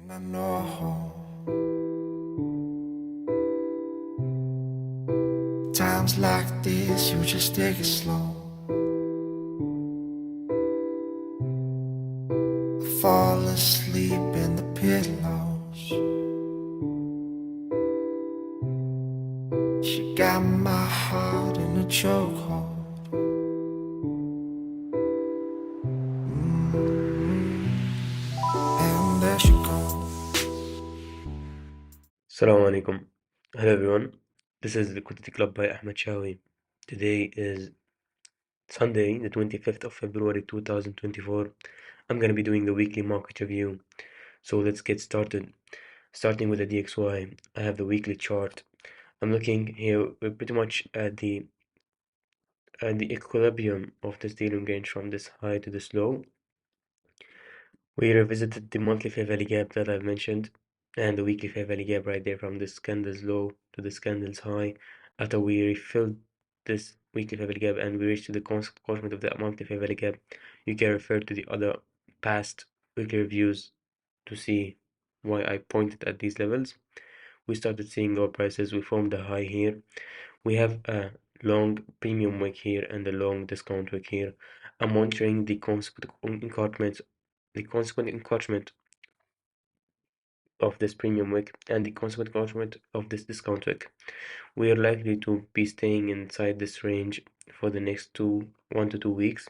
And I know times like this you just take it slow. I fall asleep in the pillows. She got my heart in a chokehold. And there she goes. Assalamu alaikum. Hello everyone. This is Liquidity Club by Ahmed Shawi. Today is Sunday, the 25th of February 2024. I'm going to be doing the weekly market review. So let's get started. Starting with the DXY, I have the weekly chart. I'm looking here pretty much at the equilibrium of this dealing range from this high to this low. We revisited the monthly fair value gap that I've mentioned and the weekly fair value gap right there from this candle's low to this candle's high. After we refilled this weekly fair value gap and we reached to the consequence of the monthly fair value gap, you can refer to the other past weekly reviews to see why I pointed at these levels. We started seeing lower prices. We formed a high here. We have a long premium wick here and a long discount wick here. I'm monitoring the consequent encroachment of this premium wick and the consequent encroachment of this discount wick. We are likely to be staying inside this range for the next 1 to 2 weeks,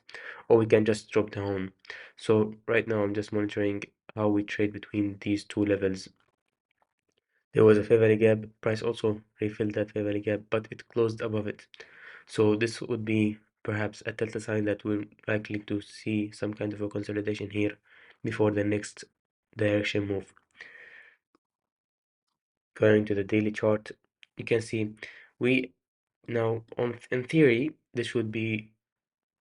or we can just drop down. So right now I'm just monitoring how we trade between these two levels. There was a fair value gap, price also refilled that fair value gap, but it closed above it. So this would be perhaps a telltale sign that we're likely to see some kind of a consolidation here before the next direction move. Going to the daily chart, you can see we now in theory this would be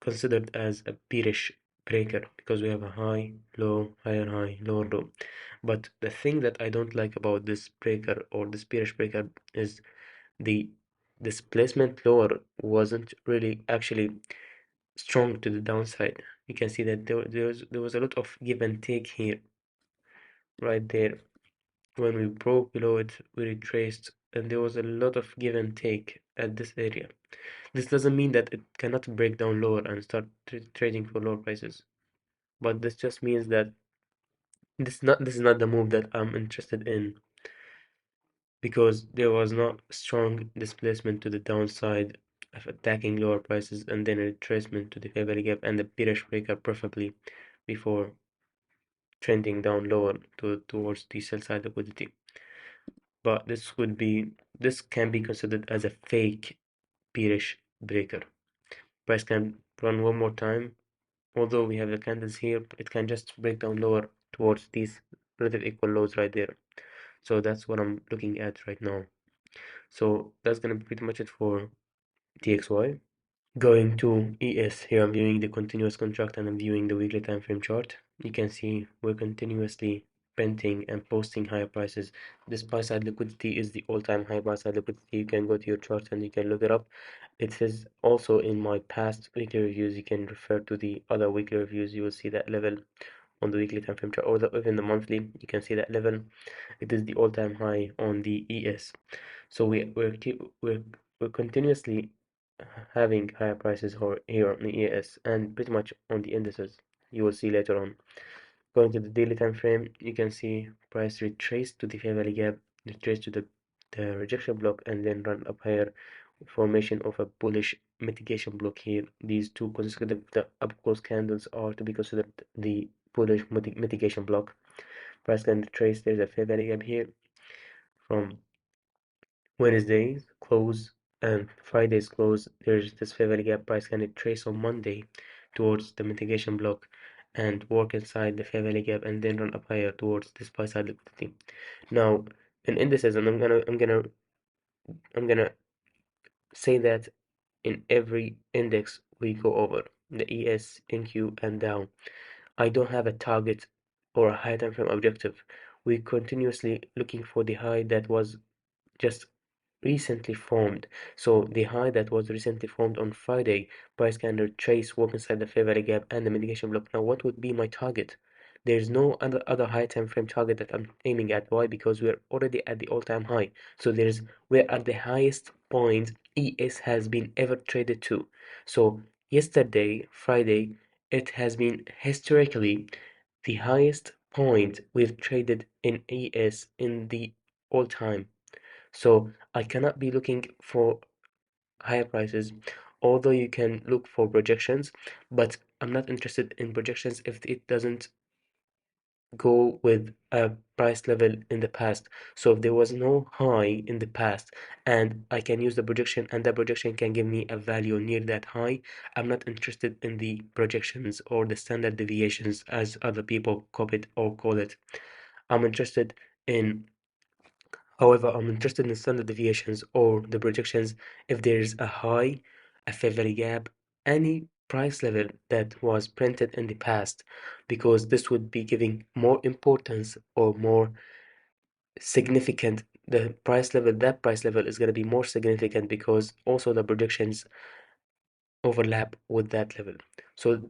considered as a bearish breaker because we have a high, low, higher high, lower low. But the thing that I don't like about this breaker or this bearish breaker is the displacement lower wasn't really actually strong to the downside. You can see that there was a lot of give and take here, right there. When we broke below it, we retraced, and there was a lot of give and take at this area. This doesn't mean that it cannot break down lower and start trading for lower prices, but this just means that this is not the move that I'm interested in because there was not strong displacement to the downside of attacking lower prices and then a retracement to the fair value gap and the bearish breaker preferably before trending down lower towards the sell side liquidity. But this can be considered as a fake bearish breaker. Price can run one more time. Although we have the candles here, it can just break down lower towards these relative equal lows right there. So that's what I'm looking at right now. So that's gonna be pretty much it for DXY. Going to ES, here I'm viewing the continuous contract and I'm viewing the weekly time frame chart. You can see we're continuously printing and posting higher prices. This buy side liquidity is the all-time high buy side liquidity. You can go to your charts and you can look it up. It is also in my past weekly reviews. You can refer to the other weekly reviews. You will see that level on the weekly time frame chart or even the monthly. You can see that level. It is the all-time high on the ES. So we're continuously having higher prices here on the ES and pretty much on the indices. You will see later on. Going to the daily time frame, you can see price retraced to the fair value gap, retraced to the rejection block, and then run up higher. Formation of a bullish mitigation block here. These two consecutive up close candles are to be considered the bullish mitigation block. Price can retrace. There's a fair value gap here from Wednesday's close and Friday's close. There's this fair value gap. Price can retrace on Monday towards the mitigation block and work inside the fair value gap and then run up higher towards this buy side liquidity. Now in indices, and I'm gonna say that in every index we go over the ES, NQ, and down. I don't have a target or a high time frame objective. We continuously looking for the high that was just recently formed. So the high that was recently formed on Friday, price can retrace, work inside the fair value gap and the mitigation block. Now, what would be my target? There's no other high time frame target that I'm aiming at. Why? Because we're already at the all-time high. So we're at the highest point ES has been ever traded to. So yesterday, Friday, it has been historically the highest point we've traded in ES in the all time. So I cannot be looking for higher prices, although you can look for projections, but I'm not interested in projections if it doesn't go with a price level in the past. So if there was no high in the past and I can use the projection and the projection can give me a value near that high, I'm not interested in the projections or the standard deviations as other people copy it or call it. I'm interested in However, I'm interested in standard deviations or the projections if there's a high, a fair value gap, any price level that was printed in the past, because this would be giving more importance or more significant. The price level, that price level is going to be more significant because also the projections overlap with that level. So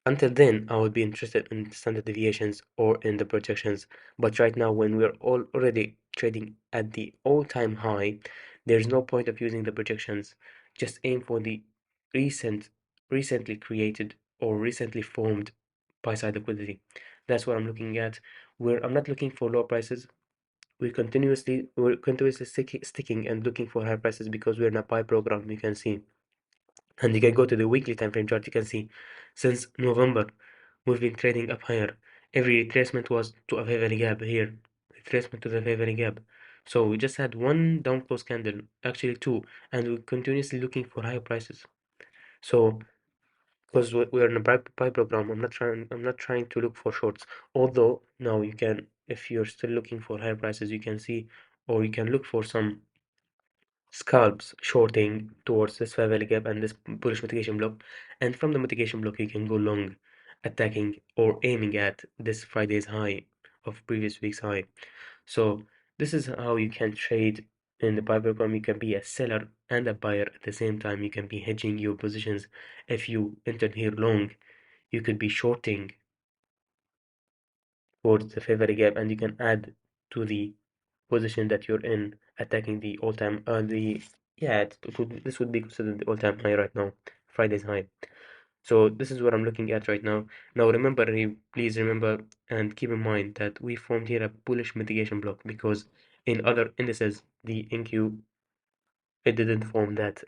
until then, I would be interested in standard deviations or in the projections. But right now, when we're already trading at the all-time high, there's no point of using the projections. Just aim for the recently created or recently formed buy-side liquidity. That's what I'm looking at. Where I'm not looking for low prices. We're continuously sticking and looking for high prices because we're in a buy program. You can see. And you can go to the weekly time frame chart, you can see since November we've been trading up higher. Every retracement was to a fair value gap here, retracement to the fair value gap. So we just had one down close candle, actually two, and we're continuously looking for higher prices. So because we're in a buy program, I'm not trying to look for shorts. Although now you can, if you're still looking for higher prices, you can see, or you can look for some scalps shorting towards this fair value gap and this bullish mitigation block, and from the mitigation block you can go long, attacking or aiming at this Friday's high of previous week's high. So this is how you can trade in the buy program. You can be a seller and a buyer at the same time. You can be hedging your positions. If you entered here long, you could be shorting towards the fair value gap, and you can add to the position that you're in, attacking the all-time the yeah this would be considered the all-time high right now, Friday's high. So this is what I'm looking at right now. Now remember, please remember and keep in mind that we formed here a bullish mitigation block because in other indices the NQ, it didn't form that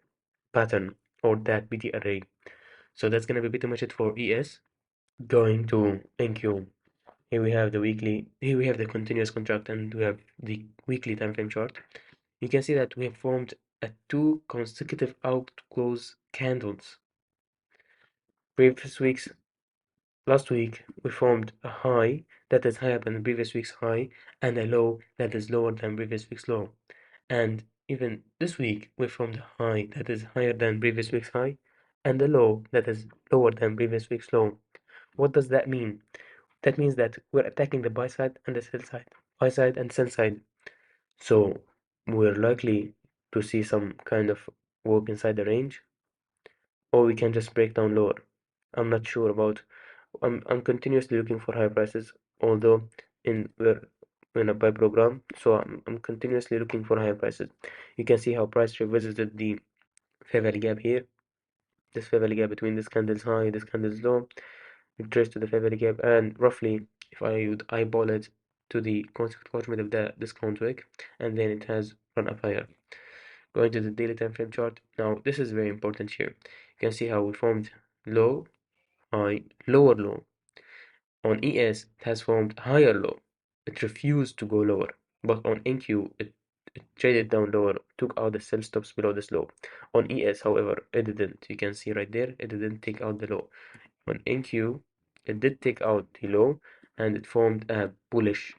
pattern or that BT array. So that's gonna be pretty much it for ES. Going to NQ, here we have the weekly, here we have the continuous contract, and we have the weekly time frame chart. You can see that we have formed a two consecutive out close candles. Previous weeks, last week, we formed a high that is higher than the previous week's high and a low that is lower than previous week's low. And even this week, we formed a high that is higher than previous week's high and a low that is lower than previous week's low. What does that mean? That means that we're attacking the buy side and the sell side, buy side and sell side. So we're likely to see some kind of work inside the range, or we can just break down lower. I'm not sure about. I'm continuously looking for higher prices, although we're in a buy program, so I'm continuously looking for higher prices. You can see how price revisited the fair value gap here. This fair value gap between this candle's high, this candle's low, it traced to the fair value gap, and roughly, if I would eyeball it to the consecutive of the discount wick, and then it has run up higher. Going to the daily time frame chart. Now, this is very important here. You can see how we formed low, high, lower low. On ES, it has formed higher low. It refused to go lower. But on NQ, it traded down lower, took out the sell stops below this low. On ES, however, it didn't. You can see right there, it didn't take out the low. On NQ, it did take out the low and it formed a bullish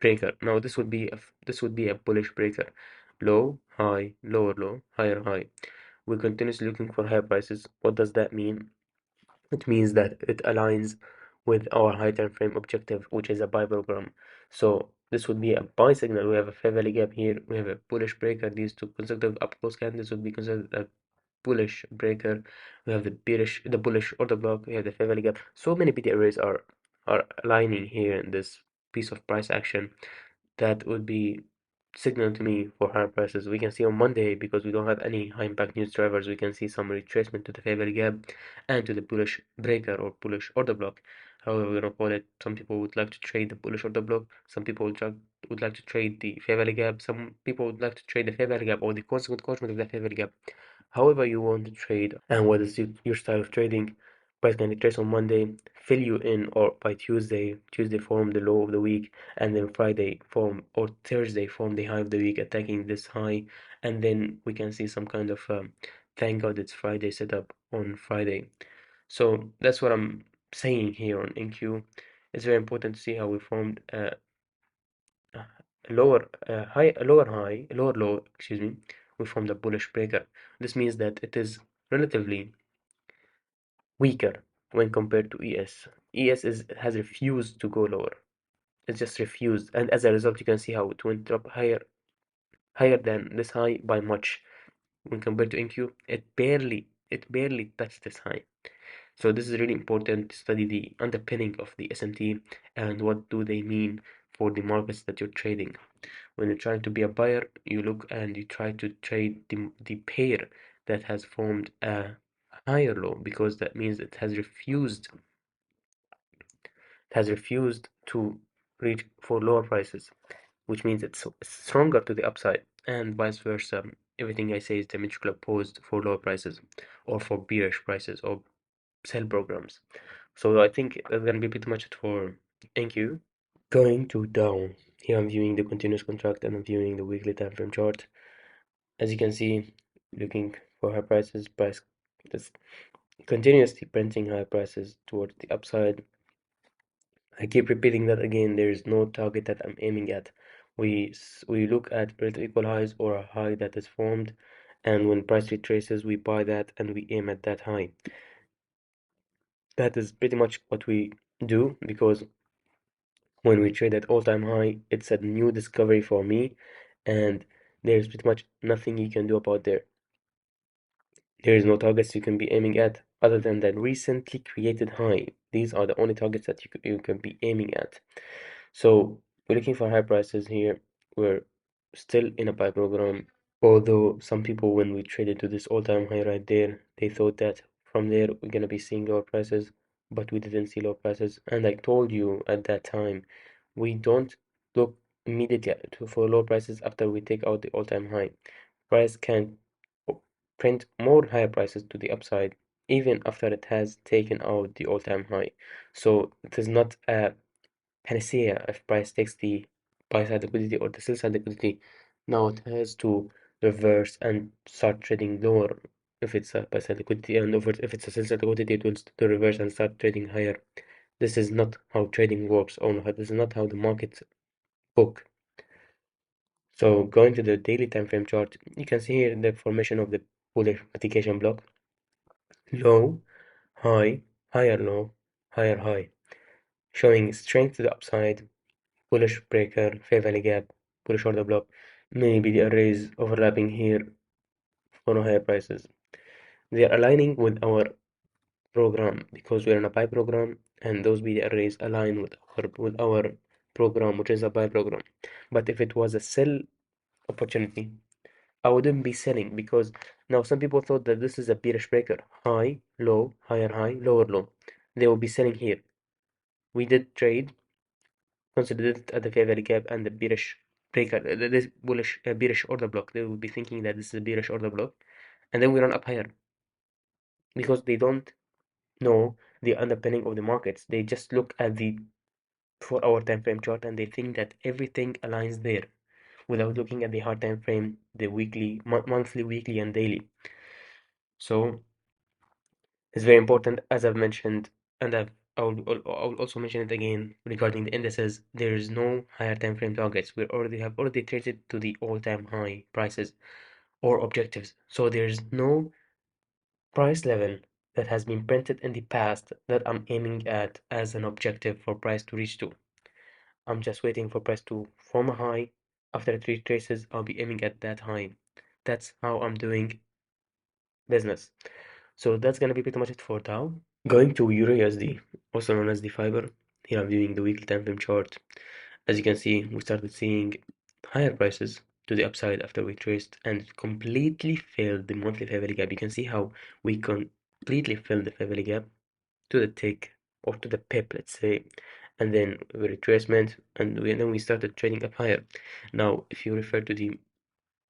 breaker. Now this would be a bullish breaker. Low, high, lower low, higher high. We're continuously looking for higher prices. What does that mean? It means that it aligns with our high time frame objective, which is a buy program. So this would be a buy signal. We have a fair value gap here. We have a bullish breaker. These two consecutive up close candles would be considered a bullish breaker. We have the bullish order block. We have the fair value gap. So many PT arrays are are aligning here in this piece of price action, that would be signal to me for higher prices. We can see on Monday, because we don't have any high impact news drivers, we can see some retracement to the fair value gap and to the bullish breaker or bullish order block. However, we're gonna call it. Some people would like to trade the bullish order block. Some people would like to trade the fair value gap. Some people would like to trade the fair value gap or the consequent closure of the fair value gap. However you want to trade and what is your style of trading. Price can retrace on Monday, fill you in, or by Tuesday form the low of the week, and then Friday form or Thursday form the high of the week, attacking this high, and then we can see some kind of thank God it's Friday setup on Friday. So that's what I'm saying here on NQ. It's very important to see how we formed a lower high, a lower low, excuse me. We formed a bullish breaker. This means that it is relatively weaker when compared to ES. Has refused to go lower. It's just refused, and as a result, you can see how it went up higher than this high by much. When compared to NQ, it barely touched this high. So this is really important to study the underpinning of the SMT and what do they mean for the markets that you're trading. When you're trying to be a buyer, you look and you try to trade the pair that has formed a higher low, because that means it has refused to reach for lower prices, which means it's stronger to the upside, and vice versa. Everything I say is diametrically opposed for lower prices or for bearish prices or sell programs. So I think that's gonna be pretty much it for NQ. Going to down. Here I'm viewing the continuous contract and I'm viewing the weekly time frame chart. As you can see, looking for high prices, price is continuously printing high prices towards the upside. I keep repeating that again. There is no target that I'm aiming at. We look at relative equal highs or a high that is formed, and when price retraces, we buy that and we aim at that high. That is pretty much what we do, because when we trade at all-time high, it's a new discovery for me, and there's pretty much nothing you can do about there. There is no targets you can be aiming at other than that recently created high. These are the only targets that you can be aiming at. So we're looking for high prices here. We're still in a buy program. Although some people, when we traded to this all-time high right there, they thought that from there we're gonna be seeing lower prices, but we didn't see low prices. And I told you at that time, we don't look immediately for low prices after we take out the all-time high. Price can print more higher prices to the upside even after it has taken out the all-time high. So it is not a panacea if price takes the buy side liquidity or the sell side liquidity. Now it has to reverse and start trading lower if it's a buy side liquidity, and if it's a sell side liquidity, it will to reverse and start trading higher. This is not how trading works, or this is not how the markets book. So going to the daily time frame chart, you can see here the formation of the bullish multiplication block. Low, high, higher low, higher high, showing strength to the upside, bullish breaker, fair value gap, bullish order block, maybe the arrays overlapping here for higher prices. They are aligning with our program because we're in a buy program, and those BD arrays align with our program, which is a buy program. But if it was a sell opportunity, I wouldn't be selling, because now some people thought that this is a bearish breaker, high, low, higher high, lower low. They will be selling here. We did trade, considered it at the fair value gap and the bearish breaker, this bullish bearish order block. They will be thinking that this is a bearish order block, and then we run up higher because they don't know the underpinning of the markets. They just look at the 4-hour time frame chart and they think that everything aligns there without looking at the hard time frame, the weekly, monthly, weekly, and daily. So it's very important, as I've mentioned, and I'll also mention it again regarding the indices. There is no higher time frame targets. Have already traded to the all-time high prices or objectives. So there's no price level that has been printed in the past that I'm aiming at as an objective for price to reach to. I'm just waiting for price to form a high. After it retraces, I'll be aiming at that high. That's how I'm doing business. So that's gonna be pretty much it for Dow. Going to Euro USD, also known as the fiber. Here I'm viewing the weekly time frame chart. As you can see, we started seeing higher prices to the upside after we traced and completely filled the monthly fair value gap. You can see how we completely filled the fair value gap to the tick or to the pip, let's say, and then retracement, and then we started trading up higher. Now, if you refer to the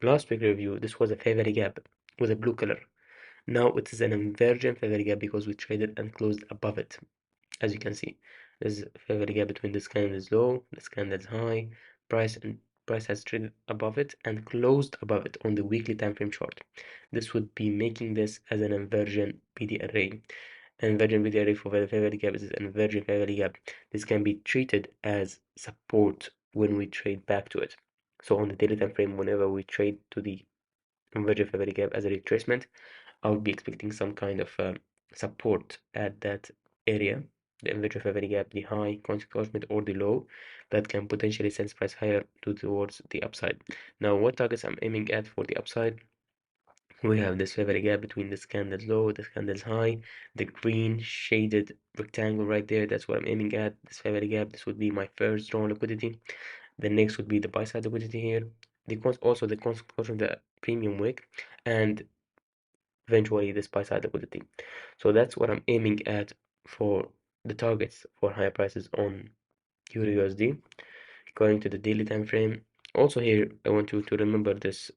last week review, this was a fair value gap with a blue color. Now it is an inversion fair value gap because we traded and closed above it. As you can see, there's a fair value gap between this candle's low, this candle's high, price has traded above it and closed above it on the weekly time frame chart. This would be making this as an inversion PD array. An inversion PD array for the fair value gap is an inversion fair value gap. This can be treated as support when we trade back to it. So on the daily time frame, whenever we trade to the inversion fair value gap as a retracement, I would be expecting some kind of support at that area, the inversion fair value gap, the high constant or the low, that can potentially send price higher towards the upside. Now, what targets I'm aiming at for the upside? We have this fair value gap between this candle's low, this candle's high, the green shaded rectangle right there. That's what I'm aiming at. This fair value gap. This would be my first strong liquidity. The next would be the buy side liquidity here. Also the concentration of the premium wick, and eventually this buy side liquidity. So that's what I'm aiming at for the targets for higher prices on Euro USD. Going to the daily time frame. Also here, I want you to remember this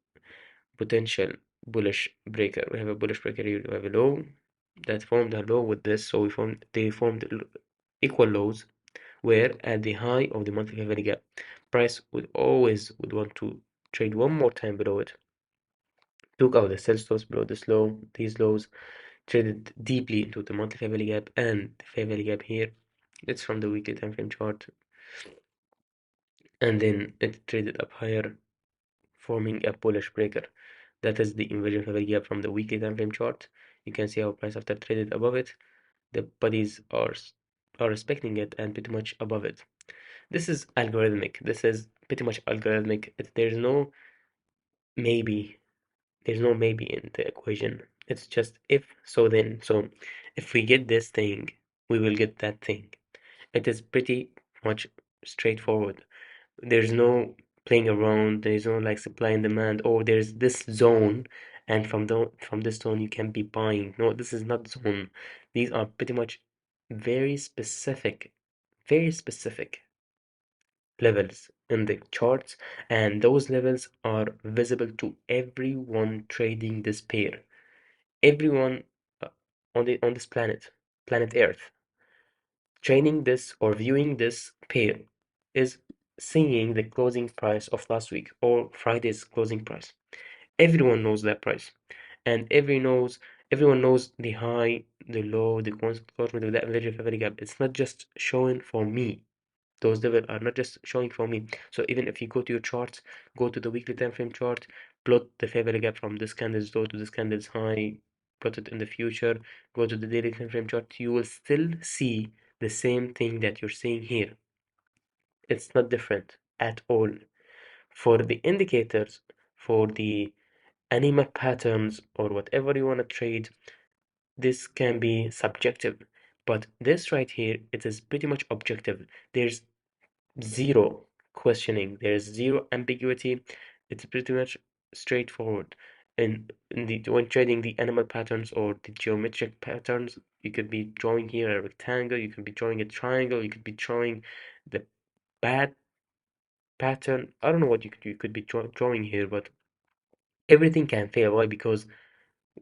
potential bullish breaker. We have a bullish breaker here. We have a low that formed a low with this. So they formed equal lows where at the high of the monthly fair value gap, price would want to trade one more time below it. Took out the sell stops below this low, these lows, traded deeply into the monthly fair value gap and the fair value gap here. It's from the weekly time frame chart, and then it traded up higher, forming a bullish breaker. That is the inversion fair value gap from the weekly time frame chart. You can see how price after traded above it, the bodies are respecting it and pretty much above it. This is algorithmic. This is pretty much algorithmic. Maybe. There's no maybe in the equation. It's just if, so then. So if we get this thing, we will get that thing. It is pretty much straightforward. There's no playing around. There's no like supply and demand. Oh, there's this zone, and from this zone you can be buying. No, this is not zone. These are pretty much very very specific levels in the charts, and those levels are visible to everyone trading this pair. Everyone uh, on this planet Earth, trading this or viewing this pair is seeing the closing price of last week or Friday's closing price. Everyone knows that price, and everyone knows the high, the low, the constant of that very very gap. It's not just showing for me. Those levels are not just showing for me. So even if you go to your charts, go to the weekly time frame chart, plot the fair value gap from this candle's low to this candle's high, plot it in the future, go to the daily time frame chart, you will still see the same thing that you're seeing here. It's not different at all. For the indicators, for the animal patterns or whatever you want to trade, this can be subjective. But this right here, it is pretty much objective. There's zero questioning, there's zero ambiguity. It's pretty much straightforward. And when trading the animal patterns or the geometric patterns, you could be drawing here a rectangle, you could be drawing a triangle, you could be drawing the bad pattern. I don't know what you could be drawing here, but everything can fail. Why? Because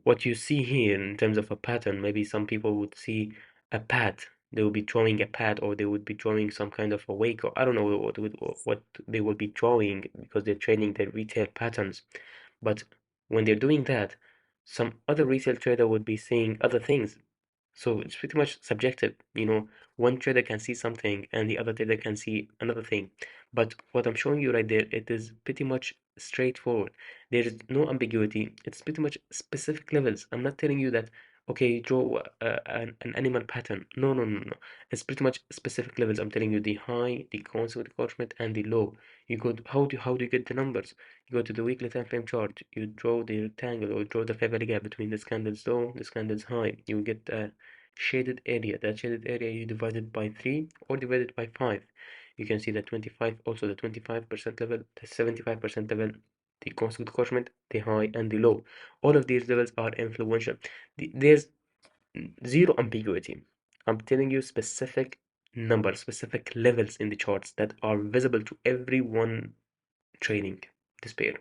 what you see here in terms of a pattern, maybe some people would see a pad. They will be drawing a pad, or they would be drawing some kind of a wake, or I don't know what they will be drawing because they're trading their retail patterns. But when they're doing that, some other retail trader would be seeing other things. So it's pretty much subjective. One trader can see something and the other trader can see another thing. But what I'm showing you right there, it is pretty much straightforward. There is no ambiguity. It's pretty much specific levels. I'm not telling you that, okay, draw an animal pattern. No, no, no, no. It's pretty much specific levels. I'm telling you the high, the constant encroachment, and the low. You go, how do you get the numbers? You go to the weekly time frame chart. You draw the rectangle or draw the fair value gap between this candle's low, this candle's high. You get shaded area. That shaded area you divide it by 3 or divide it by 5. You can see that 25, also the 25% level, the 75% level, the constant Koshment, the high and the low. All of these levels are influential. There's zero ambiguity. I'm telling you specific numbers, specific levels in the charts that are visible to everyone trading this pair.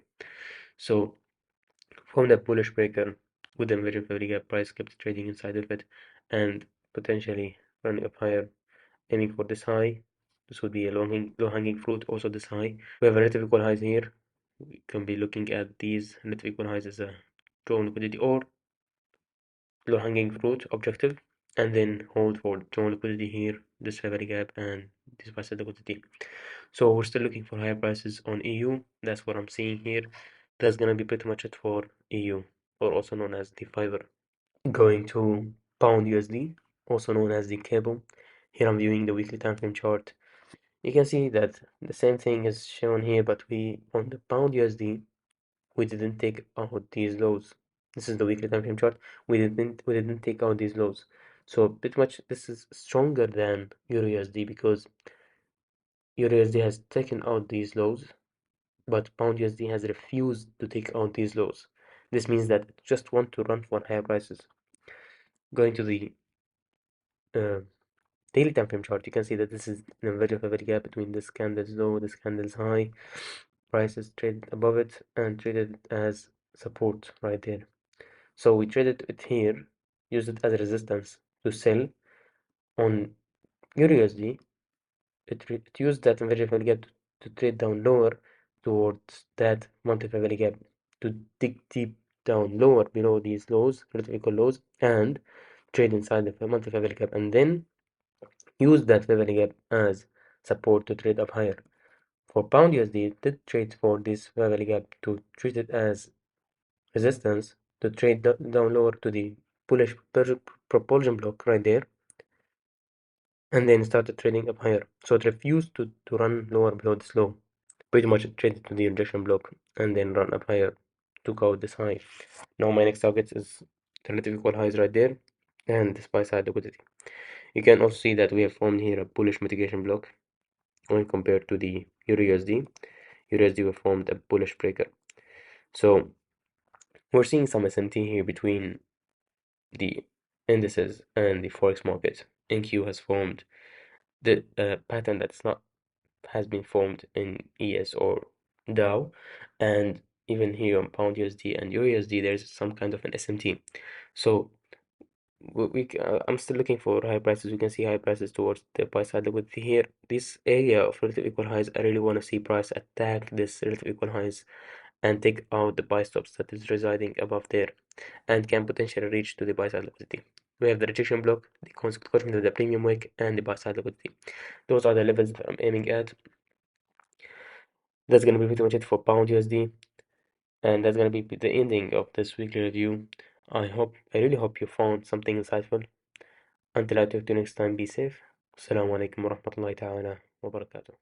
So from the bullish breaker with the very favorable gap, price kept trading inside of it and potentially running up higher, aiming for this high. This would be a low hanging fruit. Also this high. We have relative equal highs here. We can be looking at these relative equal highs as a drawn liquidity or low hanging fruit objective, and then hold for drawn liquidity here, this favorable gap, and this price liquidity. So we're still looking for higher prices on EU. That's what I'm seeing here. That's gonna be pretty much it for EU, or also known as the fiver. Going to pound USD, also known as the cable. Here I'm viewing the weekly time frame chart. You can see that the same thing is shown here, but we on the pound USD we didn't take out these lows. This is the weekly time frame chart. We didn't take out these lows. So pretty much this is stronger than Euro USD because Euro USD has taken out these lows, but Pound USD has refused to take out these lows. This means that it just want to run for higher prices. Going to the uh, daily time frame chart, you can see that this is a very gap between this candle's low, this candle's high. Prices traded above it and traded as support right there. So we traded it here, used it as a resistance to sell on Euro USD. It used that very gap to trade down lower towards that monthly fair value gap to dig deep down lower below these lows, critical lows, and trade inside the monthly fair value gap, and then use that fair value gap as support to trade up higher. For Pound USD, it did trade for this fair value gap to treat it as resistance to trade down lower to the bullish propulsion block right there, and then started trading up higher. So it refused to run lower below this low. Pretty much it traded to the rejection block and then run up higher, took out this high. Now my next target is the relative equal highs right there and this buy side liquidity. You can also see that we have formed here a bullish mitigation block when compared to the Euro USD. Euro USD we formed a bullish breaker. So we're seeing some SMT here between the indices and the forex market. NQ has formed the pattern that's not has been formed in ES or DAO, and even here on Pound USD and Euro USD, there's some kind of an SMT. So I'm still looking for high prices. We can see high prices towards the buy side liquidity here. This area of relative equal highs, I really want to see price attack this relative equal highs and take out the buy stops that is residing above there and can potentially reach to the buy side liquidity. We have the rejection block, the consequence of the premium wick, and the buy side liquidity. Those are the levels that I'm aiming at. That's gonna be pretty much it for Pound USD, and that's gonna be the ending of this weekly review. I really hope you found something insightful. Until I talk to you next time, be safe. Assalamu alaikum wa rahmatullahi ta'ala wa barakatuh.